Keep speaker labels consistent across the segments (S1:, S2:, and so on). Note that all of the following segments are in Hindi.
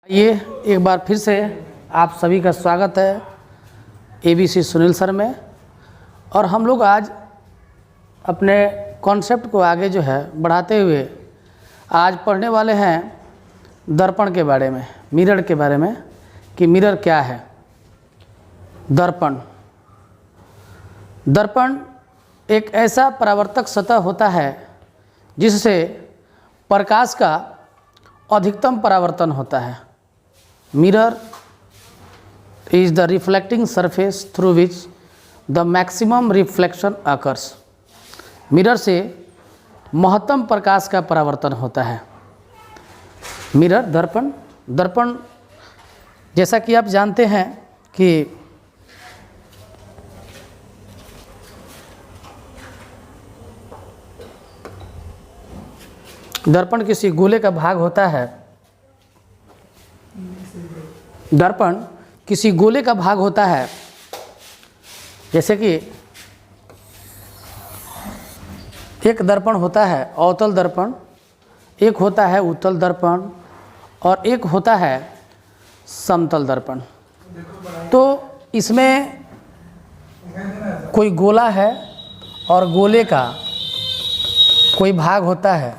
S1: ये एक बार फिर से आप सभी का स्वागत है ABC सुनील सर में। और हम लोग आज अपने कॉन्सेप्ट को आगे जो है बढ़ाते हुए आज पढ़ने वाले हैं दर्पण के बारे में, मिरर के बारे में कि मिरर क्या है। दर्पण एक ऐसा परावर्तक सतह होता है जिससे प्रकाश का अधिकतम परावर्तन होता है। Mirror is the reflecting surface through which the maximum reflection occurs। Mirror से महत्तम प्रकाश का परावर्तन होता है। मिरर दर्पण जैसा कि आप जानते हैं कि दर्पण किसी गोले का भाग होता है। दर्पण किसी गोले का भाग होता है, जैसे कि एक दर्पण होता है अवतल दर्पण, एक होता है उत्तल दर्पण और एक होता है समतल दर्पण। तो इसमें कोई गोला है और गोले का कोई भाग होता है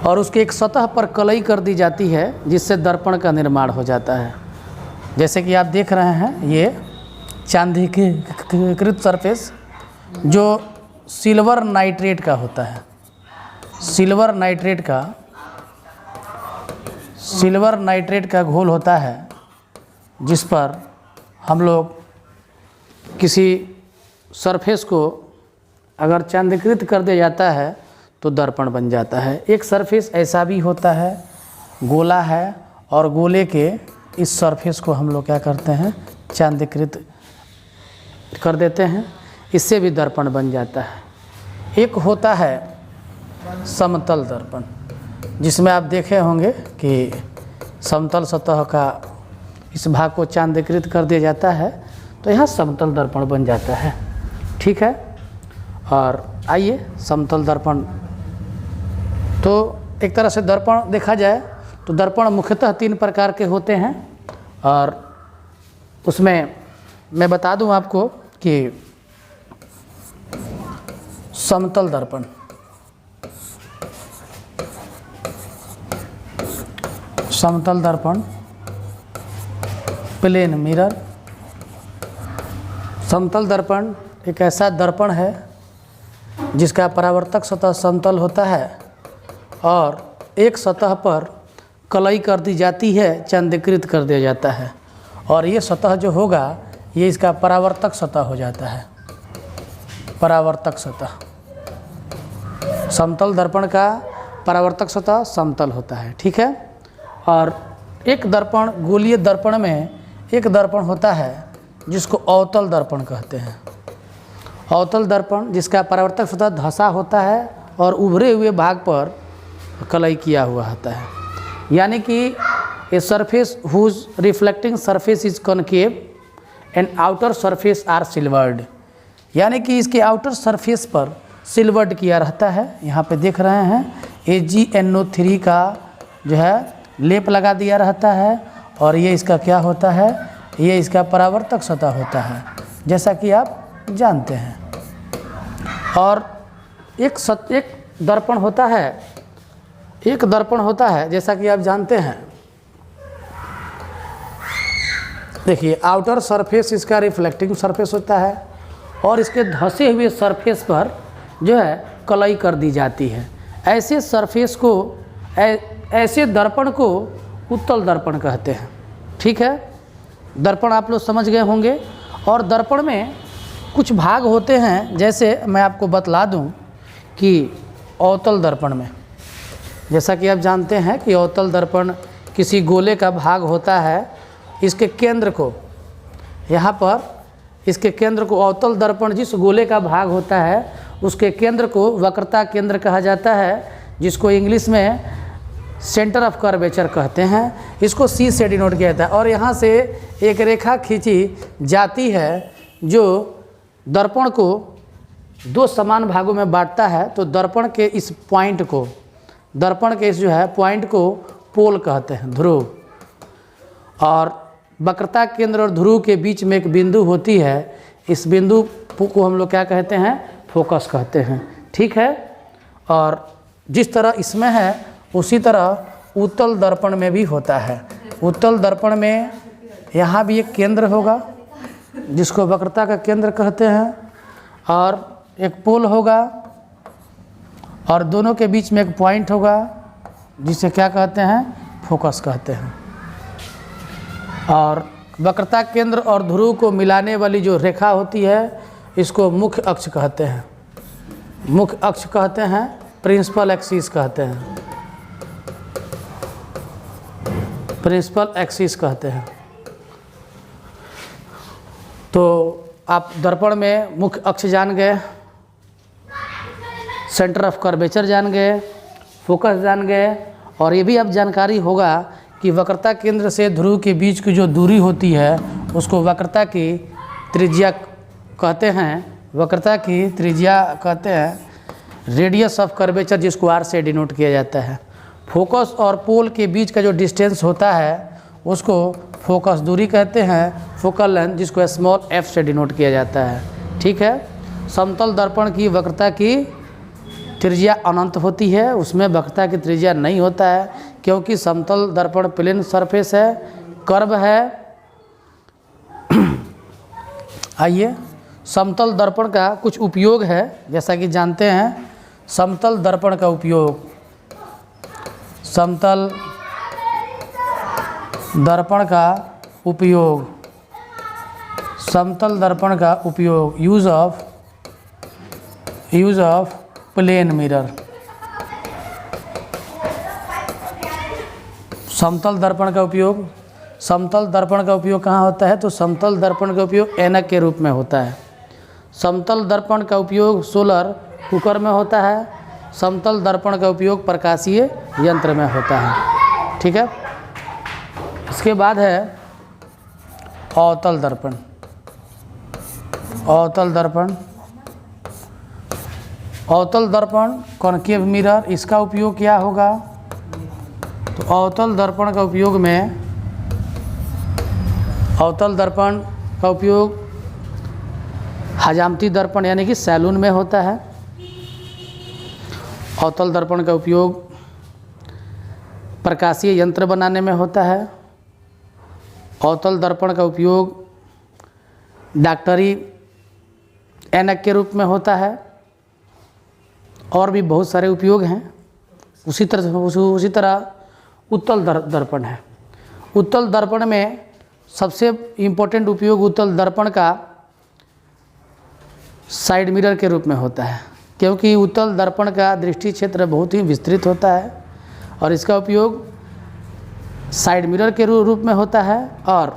S1: और उसके एक सतह पर कलई कर दी जाती है जिससे दर्पण का निर्माण हो जाता है। जैसे कि आप देख रहे हैं ये चांदीकृत सरफेस जो सिल्वर नाइट्रेट का होता है। सिल्वर नाइट्रेट का घोल होता है जिस पर हम लोग किसी सरफेस को अगर चांदीकृत कर दिया जाता है तो दर्पण बन जाता है। एक सरफेस ऐसा भी होता है, गोला है और गोले के इस सरफेस को हम लोग क्या करते हैं, चांदीकृत कर देते हैं, इससे भी दर्पण बन जाता है। एक होता है समतल दर्पण जिसमें आप देखे होंगे कि समतल सतह का इस भाग को चांदीकृत कर दिया जाता है तो यहाँ समतल दर्पण बन जाता है। ठीक है। और आइए समतल दर्पण, तो एक तरह से दर्पण देखा जाए तो दर्पण मुख्यतः 3 प्रकार के होते हैं और उसमें मैं बता दूं आपको कि समतल दर्पण, प्लेन मिरर। समतल दर्पण एक ऐसा दर्पण है जिसका परावर्तक सतह समतल होता है और एक सतह पर कलई कर दी जाती है, चांदीकृत कर दिया जाता है और ये सतह जो होगा ये इसका परावर्तक सतह हो जाता है। परावर्तक सतह, समतल दर्पण का परावर्तक सतह समतल होता है। ठीक है। और एक दर्पण, गोलीय दर्पण में एक दर्पण होता है जिसको अवतल दर्पण कहते हैं। अवतल दर्पण जिसका परावर्तक सतह धंसा होता है और उभरे हुए भाग पर कलई किया हुआ होता है, यानी कि a surface whose reflecting surface is concave and outer surface are silvered, यानी कि इसके आउटर सरफेस पर सिल्वर्ड किया रहता है। यहाँ पे देख रहे हैं AgNO3 का जो है लेप लगा दिया रहता है और ये इसका क्या होता है, ये इसका परावर्तक सतह होता है जैसा कि आप जानते हैं। और एक दर्पण होता है जैसा कि आप जानते हैं, देखिए आउटर सरफेस इसका रिफ्लेक्टिंग सरफेस होता है और इसके धंसे हुए सरफेस पर जो है कलई कर दी जाती है। ऐसे सरफेस को, ऐसे दर्पण को उत्तल दर्पण कहते हैं। ठीक है। दर्पण आप लोग समझ गए होंगे। और दर्पण में कुछ भाग होते हैं, जैसे मैं आपको बतला दूं कि अवतल दर्पण में, जैसा कि आप जानते हैं कि अवतल दर्पण किसी गोले का भाग होता है। इसके केंद्र को, यहाँ पर इसके केंद्र को, अवतल दर्पण जिस गोले का भाग होता है उसके केंद्र को वक्रता केंद्र कहा जाता है, जिसको इंग्लिश में सेंटर ऑफ कर्वेचर कहते हैं। इसको C से डिनोट किया जाता है और यहाँ से एक रेखा खींची जाती है जो दर्पण को 2 समान भागों में बांटता है। तो दर्पण के इस पॉइंट को, दर्पण के इस जो है पॉइंट को पोल कहते हैं, ध्रुव। और वक्रता केंद्र और ध्रुव के बीच में एक बिंदु होती है, इस बिंदु को हम लोग क्या कहते हैं, फोकस कहते हैं। ठीक है। और जिस तरह इसमें है उसी तरह उत्तल दर्पण में भी होता है। उत्तल दर्पण में यहाँ भी एक केंद्र होगा जिसको वक्रता का केंद्र कहते हैं, और एक पोल होगा, और दोनों के बीच में एक पॉइंट होगा जिसे क्या कहते हैं, फोकस कहते हैं। और वक्रता केंद्र और ध्रुव को मिलाने वाली जो रेखा होती है इसको मुख्य अक्ष कहते हैं। मुख्य अक्ष कहते हैं, प्रिंसिपल एक्सिस कहते हैं, प्रिंसिपल एक्सिस कहते हैं। तो आप दर्पण में मुख्य अक्ष जान गए, सेंटर ऑफ कर्वेचर जान गए, फोकस जान गए, और ये भी अब जानकारी होगा कि वक्रता केंद्र से ध्रुव के बीच की जो दूरी होती है उसको वक्रता की त्रिज्या कहते हैं। वक्रता की त्रिज्या कहते हैं, रेडियस ऑफ कर्वेचर जिसको आर से डिनोट किया जाता है। फोकस और पोल के बीच का जो डिस्टेंस होता है उसको फोकस दूरी कहते हैं, फोकल लेंथ जिसको स्मॉल एफ से डिनोट किया जाता है। ठीक है। समतल दर्पण की वक्रता की त्रिज्या अनंत होती है, उसमें वक्रता की त्रिज्या नहीं होता है, क्योंकि समतल दर्पण प्लेन सरफेस है, कर्व है। आइए, समतल दर्पण का कुछ उपयोग है, जैसा कि जानते हैं समतल दर्पण का उपयोग, समतल दर्पण का उपयोग, समतल दर्पण का उपयोग, यूज ऑफ प्लेन मिरर। समतल दर्पण का उपयोग, समतल दर्पण का उपयोग कहाँ होता है, तो समतल दर्पण का उपयोग ऐनक के रूप में होता है। समतल दर्पण का उपयोग सोलर कुकर में होता है। समतल दर्पण का उपयोग प्रकाशीय यंत्र में होता है। ठीक है। इसके बाद है अवतल दर्पण। अवतल दर्पण, अवतल दर्पण कॉन्केव मिरर, इसका उपयोग क्या होगा, तो अवतल दर्पण का उपयोग में, अवतल दर्पण का उपयोग हजामती दर्पण यानी कि सैलून में होता है। अवतल दर्पण का उपयोग प्रकाशीय यंत्र बनाने में होता है। अवतल दर्पण का उपयोग डॉक्टरी ऐनक के रूप में होता है, और भी बहुत सारे उपयोग हैं। उसी तरह उत्तल दर्पण है। उत्तल दर्पण में सबसे इम्पोर्टेंट उपयोग उत्तल दर्पण का साइड मिरर के रूप में होता है, क्योंकि उत्तल दर्पण का दृष्टि क्षेत्र बहुत ही विस्तृत होता है और इसका उपयोग साइड मिरर के रूप में होता है, और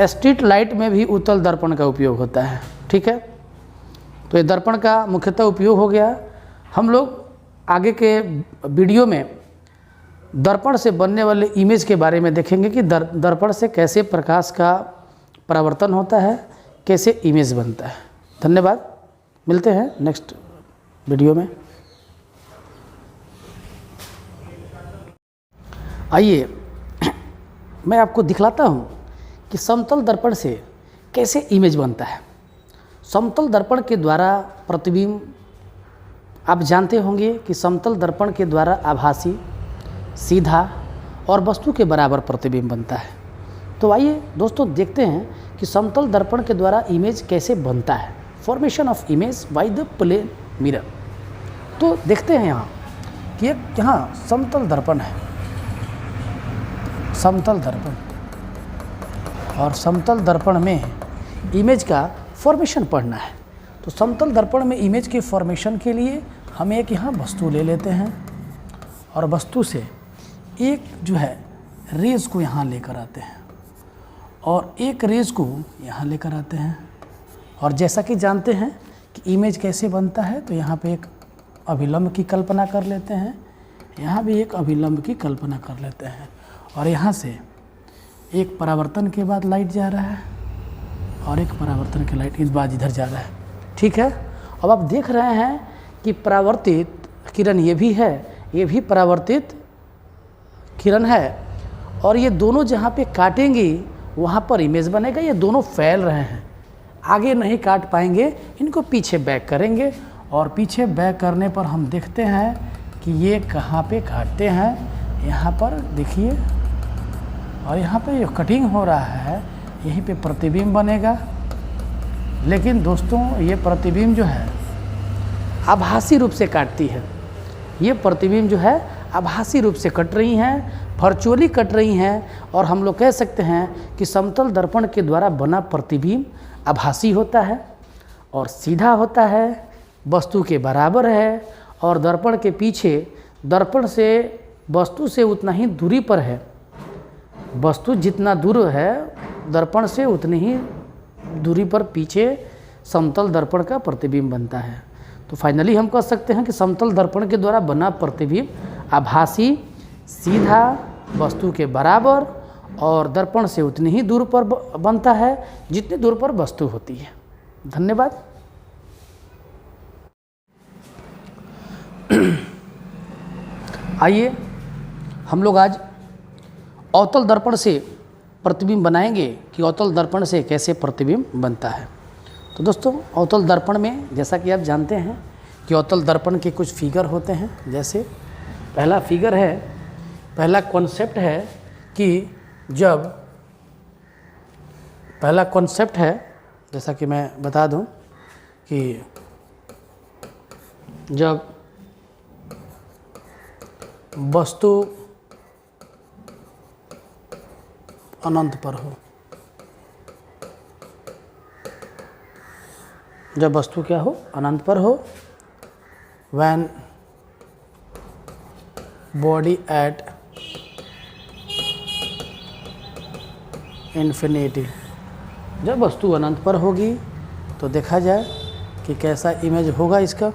S1: स्ट्रीट लाइट में भी उत्तल दर्पण का उपयोग होता है। ठीक है। तो ये दर्पण का मुख्यतः उपयोग हो गया। हम लोग आगे के वीडियो में दर्पण से बनने वाले इमेज के बारे में देखेंगे कि दर्पण से कैसे प्रकाश का परावर्तन होता है, कैसे इमेज बनता है। धन्यवाद, मिलते हैं नेक्स्ट वीडियो में। आइए मैं आपको दिखलाता हूँ कि समतल दर्पण से कैसे इमेज बनता है। समतल दर्पण के द्वारा प्रतिबिंब, आप जानते होंगे कि समतल दर्पण के द्वारा आभासी, सीधा और वस्तु के बराबर प्रतिबिंब बनता है। तो आइए दोस्तों देखते हैं कि समतल दर्पण के द्वारा इमेज कैसे बनता है, formation of image by the plane mirror. तो देखते हैं यहाँ कि एक यहाँ समतल दर्पण है, समतल दर्पण, और समतल दर्पण में इमेज का फॉर्मेशन पढ़ना है। तो समतल दर्पण में इमेज के फॉर्मेशन के लिए हम एक यहाँ वस्तु ले लेते हैं, और वस्तु से एक जो है रेज को यहाँ लेकर आते हैं, और एक रेज को यहाँ लेकर आते हैं। और जैसा कि जानते हैं कि इमेज कैसे बनता है, तो यहाँ पे एक अभिलंब की कल्पना कर लेते हैं, यहाँ भी एक अभिलंब की कल्पना कर लेते हैं, और यहाँ से एक परावर्तन के बाद लाइट जा रहा है, और एक परावर्तन के लाइट इस बार इधर जा रहा है। ठीक है। अब आप देख रहे हैं कि परावर्तित किरण ये भी है, ये भी परावर्तित किरण है, और ये दोनों जहाँ पे काटेंगी वहाँ पर इमेज बनेगा। ये दोनों फैल रहे हैं, आगे नहीं काट पाएंगे, इनको पीछे बैक करेंगे, और पीछे बैक करने पर हम देखते हैं कि ये कहाँ पे काटते हैं। यहाँ पर देखिए, और यहाँ पे जो कटिंग हो रहा है यहीं पे प्रतिबिंब बनेगा। लेकिन दोस्तों ये प्रतिबिंब जो है आभासी रूप से काटती है। ये प्रतिबिंब जो है आभासी रूप से कट रही हैं, वर्चुअली कट रही हैं, और हम लोग कह सकते हैं कि समतल दर्पण के द्वारा बना प्रतिबिंब आभासी होता है और सीधा होता है, वस्तु के बराबर है, और दर्पण के पीछे दर्पण से वस्तु से उतना ही दूरी पर है। वस्तु जितना दूर है दर्पण से उतनी ही दूरी पर पीछे समतल दर्पण का प्रतिबिंब बनता है। तो फाइनली हम कह सकते हैं कि समतल दर्पण के द्वारा बना प्रतिबिंब आभासी, सीधा, वस्तु के बराबर और दर्पण से उतनी ही दूर पर बनता है जितनी दूर पर वस्तु होती है। धन्यवाद। आइए हम लोग आज अवतल दर्पण से प्रतिबिंब बनाएंगे कि अवतल दर्पण से कैसे प्रतिबिंब बनता है। तो दोस्तों अवतल दर्पण में जैसा कि आप जानते हैं कि अवतल दर्पण के कुछ फिगर होते हैं। जैसे पहला फिगर है, पहला कॉन्सेप्ट है कि जब पहला कॉन्सेप्ट है, जैसा कि मैं बता दूं कि जब वस्तु अनंत पर हो, जब वस्तु क्या हो, अनंत पर हो, when body at infinity, जब वस्तु अनंत पर होगी तो देखा जाए कि कैसा इमेज होगा इसका।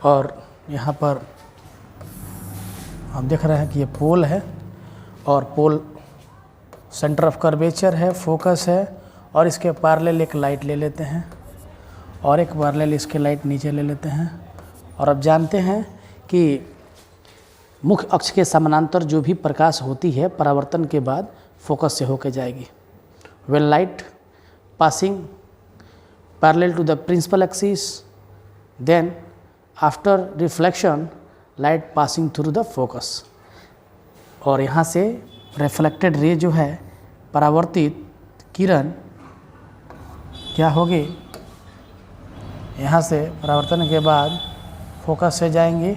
S1: और यहाँ पर आप देख रहे हैं कि ये पोल है, और पोल सेंटर ऑफ कर्वेचर है, फोकस है, और इसके पैरेलल एक लाइट ले लेते हैं और एक पैरेलल इसके लाइट नीचे ले लेते हैं। और अब जानते हैं कि मुख्य अक्ष के समानांतर जो भी प्रकाश होती है परावर्तन के बाद फोकस से होकर जाएगी। When light passing parallel to the principal axis, then after reflection light passing through the focus, और यहाँ से रिफ्लेक्टेड रे जो है, परावर्तित किरण क्या होगी, यहाँ से परावर्तन के बाद फोकस से जाएंगी,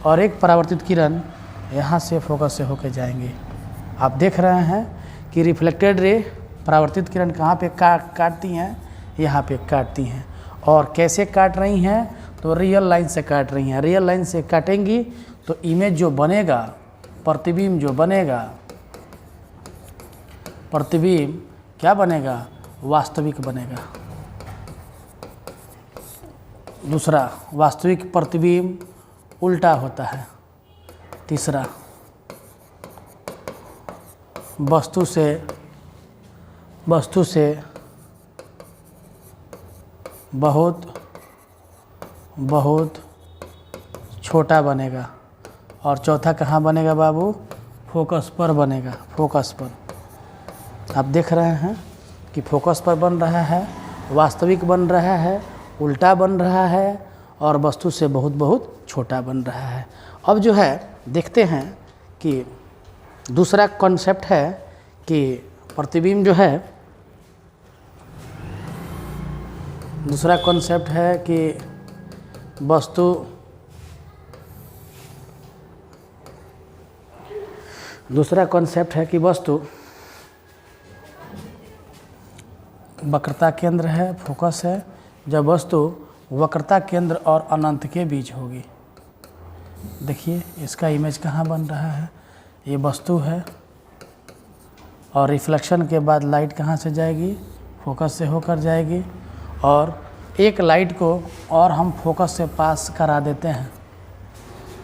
S1: और एक परावर्तित किरण यहाँ से फोकस से होकर जाएंगी। आप देख रहे हैं कि रिफ्लेक्टेड रे परावर्तित किरण कहाँ पे काटती हैं, यहाँ पे काटती हैं। और कैसे काट रही हैं, तो रियल लाइन से काट रही हैं। रियल लाइन से काटेंगी तो इमेज जो बनेगा, प्रतिबिंब जो बनेगा, प्रतिबिंब क्या बनेगा, वास्तविक बनेगा। दूसरा, वास्तविक प्रतिबिंब उल्टा होता है। तीसरा, वस्तु से बहुत छोटा बनेगा। और चौथा कहाँ बनेगा बाबू, फोकस पर बनेगा, फोकस पर। आप देख रहे हैं कि फोकस पर बन रहा है, वास्तविक बन रहा है, उल्टा बन रहा है, और वस्तु से बहुत छोटा बन रहा है। अब जो है देखते हैं कि दूसरा कॉन्सेप्ट है कि प्रतिबिंब जो है, दूसरा कॉन्सेप्ट है कि वस्तु वक्रता केंद्र है, फोकस है, जब वस्तु वक्रता केंद्र और अनंत के बीच होगी। देखिए इसका इमेज कहाँ बन रहा है, ये वस्तु है, और रिफ्लेक्शन के बाद लाइट कहाँ से जाएगी, फोकस से होकर जाएगी, और एक लाइट को और हम फोकस से पास करा देते हैं।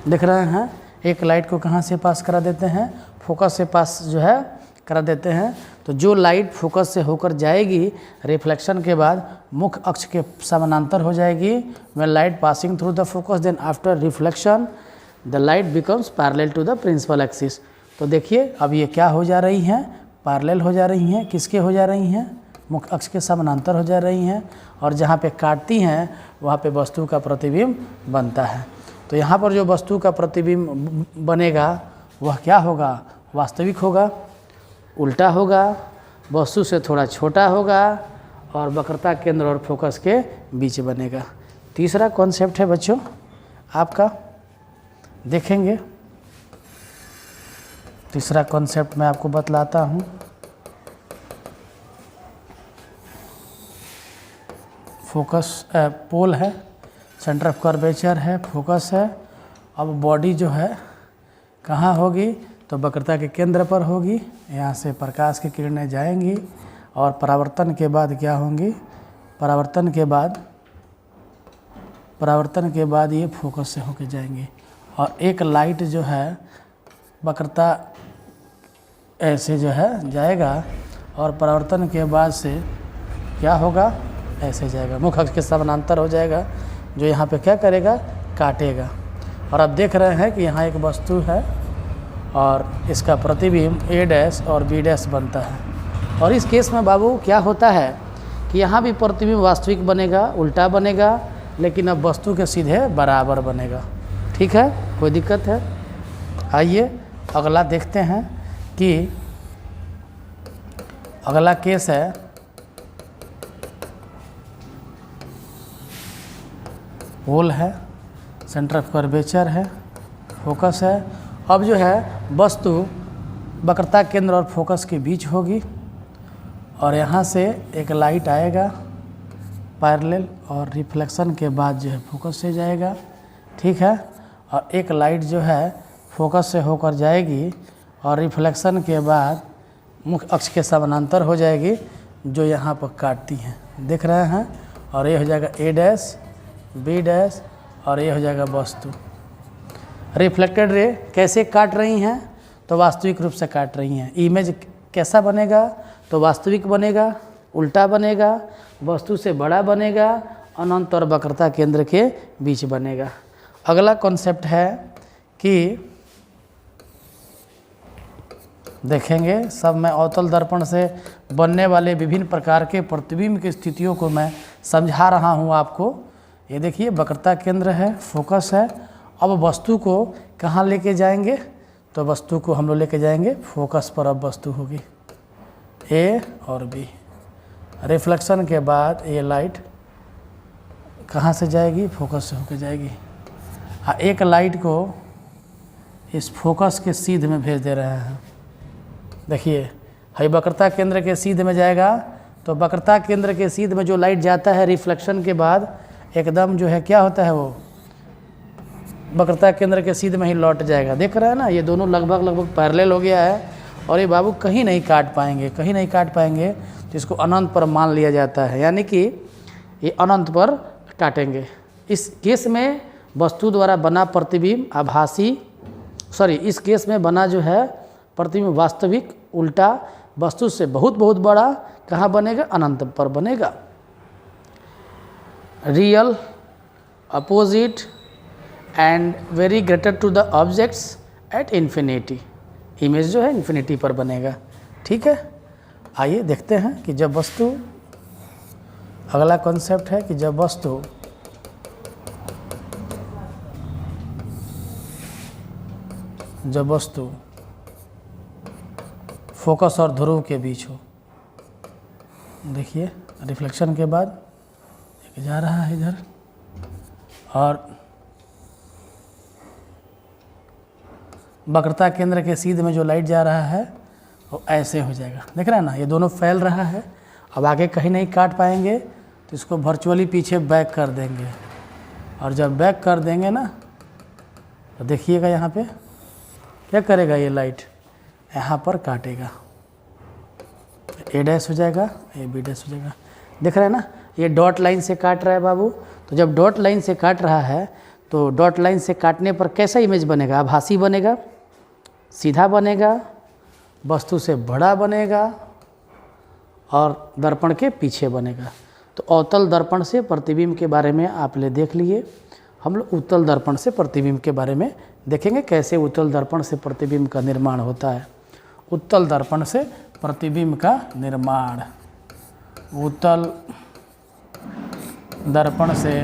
S1: देख रहे हैं, एक लाइट को कहाँ से पास करा देते हैं, फोकस से पास जो है करा देते हैं। तो जो लाइट फोकस से होकर जाएगी रिफ्लेक्शन के बाद मुख्य अक्ष के समानांतर हो जाएगी। When light passing through the focus then after reflection the light becomes parallel to the principal axis. तो देखिए अब ये क्या हो जा रही हैं, पैरेलल हो जा रही हैं। किसके हो जा रही हैं? मुख्य अक्ष के समानांतर हो जा रही हैं, और जहाँ पे काटती हैं वहाँ पे वस्तु का प्रतिबिंब बनता है। तो यहाँ पर जो वस्तु का प्रतिबिंब बनेगा वह क्या होगा? वास्तविक होगा, उल्टा होगा, वस्तु से थोड़ा छोटा होगा और वक्रता केंद्र और फोकस के बीच बनेगा। तीसरा कॉन्सेप्ट है बच्चों आपका, देखेंगे। तीसरा कॉन्सेप्ट मैं आपको बतलाता हूँ। फोकस पोल है, सेंटर ऑफ कर्वेचर है, फोकस है। अब बॉडी जो है कहाँ होगी? तो वक्रता के केंद्र पर होगी। यहाँ से प्रकाश की किरणें जाएंगी और परावर्तन के बाद क्या होंगी? परावर्तन के बाद ये फोकस से होके जाएंगी, और एक लाइट जो है वक्रता ऐसे जो है जाएगा और परावर्तन के बाद से क्या होगा? ऐसे जाएगा, मुख्य अक्ष के समानांतर हो जाएगा, जो यहाँ पे क्या करेगा? काटेगा। और अब देख रहे हैं कि यहाँ एक वस्तु है और इसका प्रतिबिंब A डैश और B डैश बनता है। और इस केस में बाबू क्या होता है कि यहाँ भी प्रतिबिंब वास्तविक बनेगा, उल्टा बनेगा, लेकिन अब वस्तु के सीधे बराबर बनेगा। ठीक है, कोई दिक्कत है? आइए अगला देखते हैं कि अगला केस है पोल है, सेंटर ऑफ कर्वेचर है, फोकस है। अब जो है वस्तु वक्रता केंद्र और फोकस के बीच होगी, और यहाँ से एक लाइट आएगा पैरेलल, और रिफ्लेक्शन के बाद जो है फोकस से जाएगा। ठीक है, और एक लाइट जो है फोकस से होकर जाएगी और रिफ्लेक्शन के बाद मुख्य अक्ष के समानांतर हो जाएगी, जो यहाँ पर काटती हैं, देख रहे हैं। और ये हो जाएगा A डैश, B डैश, और ये हो जाएगा वस्तु। रिफ्लेक्टेड रे कैसे काट रही हैं? तो वास्तविक रूप से काट रही हैं। इमेज कैसा बनेगा? तो वास्तविक बनेगा, उल्टा बनेगा, वस्तु से बड़ा बनेगा, अनंत और वक्रता केंद्र के बीच बनेगा। अगला कॉन्सेप्ट है कि देखेंगे, सब मैं अवतल दर्पण से बनने वाले विभिन्न प्रकार के प्रतिबिंब की स्थितियों को मैं समझा रहा हूँ आपको। ये देखिए वक्रता केंद्र है, फोकस है। अब वस्तु को कहाँ लेके जाएंगे? तो वस्तु को हम लोग लेके जाएंगे फोकस पर। अब वस्तु होगी A और B। रिफ्लेक्शन के बाद ये लाइट कहाँ से जाएगी? फोकस से होके जाएगी। एक लाइट को इस फोकस के सीध में भेज दे रहे हैं। देखिए है वक्रता केंद्र के सीध में जाएगा, तो वक्रता केंद्र के सीध में जो लाइट जाता है रिफ्लेक्शन के बाद एकदम जो है क्या होता है, वो वक्रता केंद्र के सीध में ही लौट जाएगा। देख रहे हैं ना, ये दोनों लगभग पैरेलल हो गया है, और ये बाबू कहीं नहीं काट पाएंगे, तो इसको अनंत पर मान लिया जाता है, यानी कि ये अनंत पर काटेंगे। इस केस में वस्तु द्वारा बना प्रतिबिंब इस केस में बना जो है प्रतिबिंब वास्तविक, उल्टा, वस्तु से बहुत बड़ा कहाँ बनेगा? अनंत पर बनेगा। Real, opposite and very greater to the objects at infinity. Image जो है इन्फिनिटी पर बनेगा। ठीक है, आइए देखते हैं कि जब वस्तु, अगला कॉन्सेप्ट है कि जब वस्तु फोकस और ध्रुव के बीच हो। देखिए रिफ्लेक्शन के बाद एक जा रहा है इधर, और वक्रता केंद्र के सीध में जो लाइट जा रहा है वो ऐसे हो जाएगा। देख रहे हैं ना, ये दोनों फैल रहा है। अब आगे कहीं नहीं काट पाएंगे, तो इसको वर्चुअली पीछे बैक कर देंगे, और जब बैक कर देंगे ना, तो देखिएगा यहाँ पे क्या करेगा, ये लाइट यहाँ पर काटेगा। A डैश हो जाएगा, ये B डैश हो जाएगा। देख रहे हैं ना, ये डॉट लाइन से काट रहा है बाबू। तो जब डॉट लाइन से काट रहा है, तो डॉट लाइन से काटने पर कैसा इमेज बनेगा? आभासी बनेगा, सीधा बनेगा, वस्तु से बड़ा बनेगा, और दर्पण के पीछे बनेगा। तो अवतल दर्पण से प्रतिबिंब के बारे में आप ले देख लिए। हम लोग उत्तल दर्पण से प्रतिबिंब के बारे में देखेंगे कैसे उत्तल दर्पण से प्रतिबिंब का निर्माण होता है। उत्तल दर्पण से प्रतिबिंब का निर्माण, उत्तल दर्पण से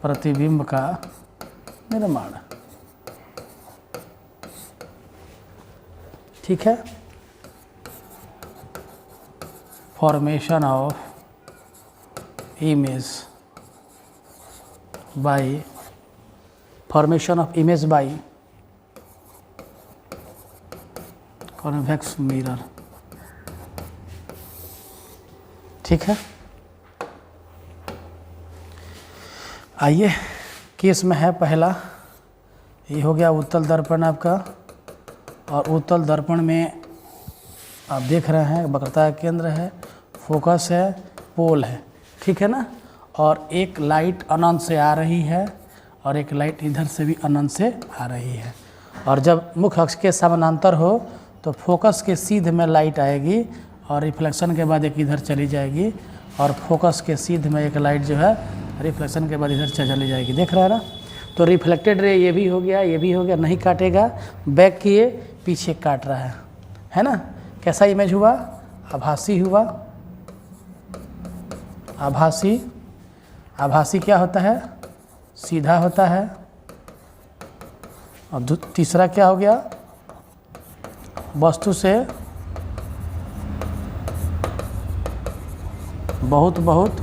S1: प्रतिबिंब का निर्माण, ठीक है। Formation of image by convex mirror, ठीक है। आइए केस में है पहला, ये हो गया उत्तल दर्पण आपका। और उत्तल दर्पण में आप देख रहे हैं वक्रता का केंद्र है, फोकस है, पोल है, ठीक है ना। और एक लाइट अनंत से आ रही है और एक लाइट इधर से भी अनंत से आ रही है। और जब मुख्य अक्ष के समानांतर हो तो फोकस के सीध में लाइट आएगी और रिफ्लेक्शन के बाद एक इधर चली जाएगी, और फोकस के सीध में एक लाइट जो है रिफ्लेक्शन के बाद इधर चली जाएगी। देख रहा है ना। तो रिफ्लेक्टेड रे ये भी हो गया, ये भी हो गया, नहीं काटेगा, बैक किए पीछे काट रहा है ना। कैसा इमेज हुआ? आभासी हुआ। आभासी क्या होता है? सीधा होता है। और तीसरा क्या हो गया? वस्तु से बहुत बहुत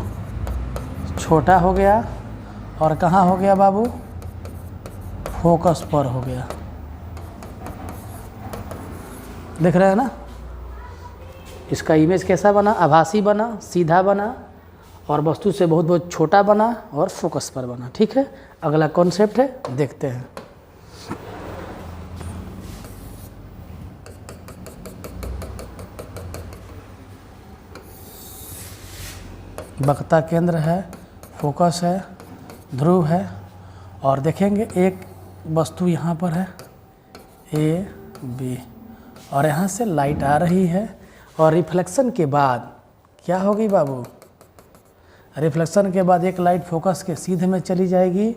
S1: छोटा हो गया। और कहाँ हो गया बाबू? फोकस पर हो गया। देख रहे हैं ना। इसका इमेज कैसा बना? आभासी बना, सीधा बना, और वस्तु से बहुत बहुत छोटा बना और फोकस पर बना, ठीक है। अगला कॉन्सेप्ट है, देखते हैं। वक्रता केंद्र है, फोकस है, ध्रुव है, और देखेंगे एक वस्तु यहाँ पर है ए बी, और यहाँ से लाइट आ रही है। और रिफ्लेक्शन के बाद क्या होगी बाबू? रिफ्लेक्शन के बाद एक लाइट फोकस के सीधे में चली जाएगी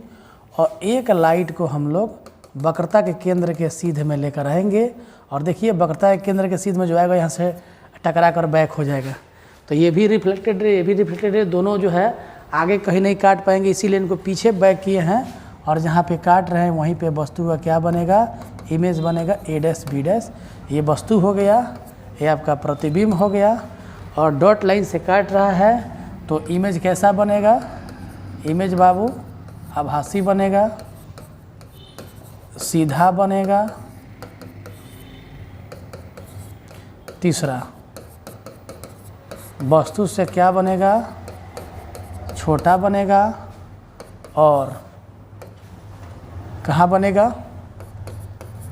S1: और एक लाइट को हम लोग वक्रता के केंद्र के सीधे में लेकर आएंगे। और देखिए वक्रता के केंद्र के सीधे में जो आएगा यहाँ से टकरा कर बैक हो जाएगा। तो ये भी रिफ्लेक्टेड रे, ये भी रिफ्लेक्टेड रे, दोनों जो है आगे कहीं नहीं काट पाएंगे, इसीलिए इनको पीछे बैक किए हैं। और जहाँ पे काट रहे हैं वहीं पे वस्तु का क्या बनेगा? इमेज बनेगा ए डैश बी डैश। ये वस्तु हो गया, ये आपका प्रतिबिंब हो गया। और डॉट लाइन से काट रहा है तो इमेज कैसा बनेगा? इमेज बाबू आभासी बनेगा, सीधा बनेगा। तीसरा वस्तु से क्या बनेगा? छोटा बनेगा। और कहाँ बनेगा?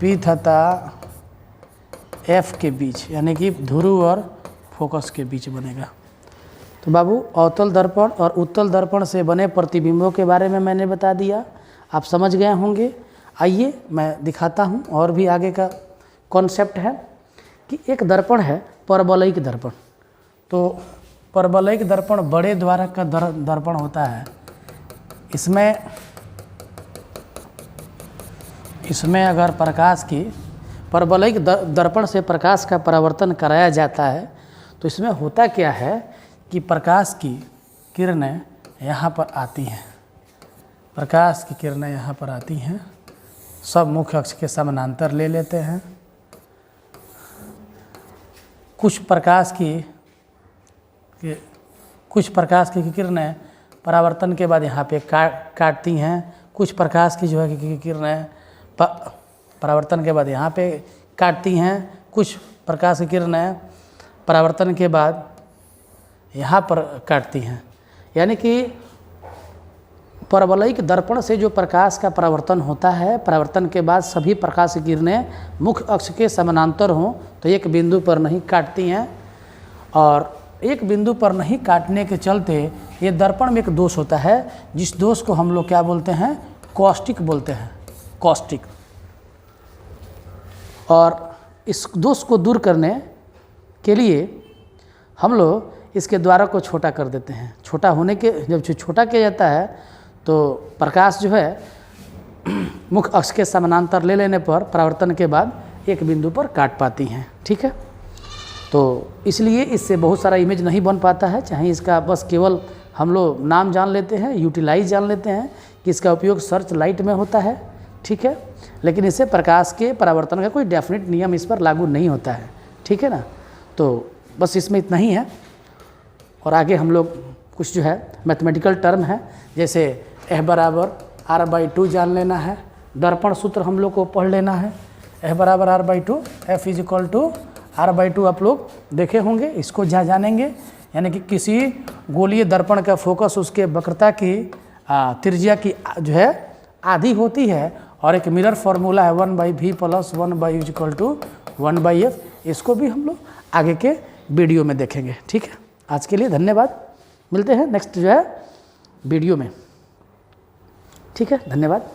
S1: पी तथा एफ के बीच, यानी कि ध्रुव और फोकस के बीच बनेगा। तो बाबू अवतल दर्पण और उत्तल दर्पण से बने प्रतिबिंबों के बारे में मैंने बता दिया, आप समझ गए होंगे। आइए मैं दिखाता हूँ और भी आगे का कॉन्सेप्ट है कि एक दर्पण है परवलयिक दर्पण। तो परवलयिक दर्पण बड़े द्वारक का दर्पण होता है। इसमें अगर प्रकाश की परवलयिक दर्पण से प्रकाश का परावर्तन कराया जाता है तो इसमें होता क्या है कि प्रकाश की किरणें यहाँ पर आती हैं। प्रकाश की किरणें यहाँ पर आती हैं, सब मुख्य अक्ष के समानांतर ले लेते हैं। कुछ प्रकाश की किरणें परावर्तन के बाद यहाँ पे काटती हैं। कुछ प्रकाश की जो है कि किरणें परावर्तन के बाद यहाँ पे काटती हैं। कुछ प्रकाश की किरणें परावर्तन के बाद यहाँ पर काटती हैं। यानी कि परवलयिक दर्पण से जो प्रकाश का परावर्तन होता है, परावर्तन के बाद सभी प्रकाश की किरणें मुख्य अक्ष के समानांतर हों तो एक बिंदु पर नहीं काटती हैं। और एक बिंदु पर नहीं काटने के चलते ये दर्पण में एक दोष होता है, जिस दोष को हम लोग क्या बोलते हैं? कॉस्टिक बोलते हैं, कॉस्टिक। और इस दोष को दूर करने के लिए हम लोग इसके द्वारा को छोटा कर देते हैं। छोटा होने के जब छोटा किया जाता है तो प्रकाश जो है मुख्य अक्ष के समानांतर ले लेने पर परावर्तन के बाद एक बिंदु पर काट पाती हैं। ठीक है, तो इसलिए इससे बहुत सारा इमेज नहीं बन पाता है। चाहे इसका बस केवल हम लोग नाम जान लेते हैं, यूटिलाइज जान लेते हैं कि इसका उपयोग सर्च लाइट में होता है। ठीक है, लेकिन इससे प्रकाश के परावर्तन का कोई डेफिनेट नियम इस पर लागू नहीं होता है। ठीक है ना, तो बस इसमें इतना ही है। और आगे हम लोग कुछ जो है मैथमेटिकल टर्म है, जैसे F बराबर R/2 जान लेना है। दर्पण सूत्र हम लोग को पढ़ लेना है। F बराबर R/2, F is equal to R/2 आप लोग देखे होंगे, इसको जहाँ जानेंगे, यानी कि किसी गोलीय दर्पण का फोकस उसके वक्रता की त्रिज्या की जो है आधी होती है, और एक मिरर फार्मूला है 1/v + 1/u = 1/f। इसको भी हम लोग आगे के वीडियो में देखेंगे। ठीक है, आज के लिए धन्यवाद। मिलते हैं नेक्स्ट जो है वीडियो में। ठीक है, धन्यवाद।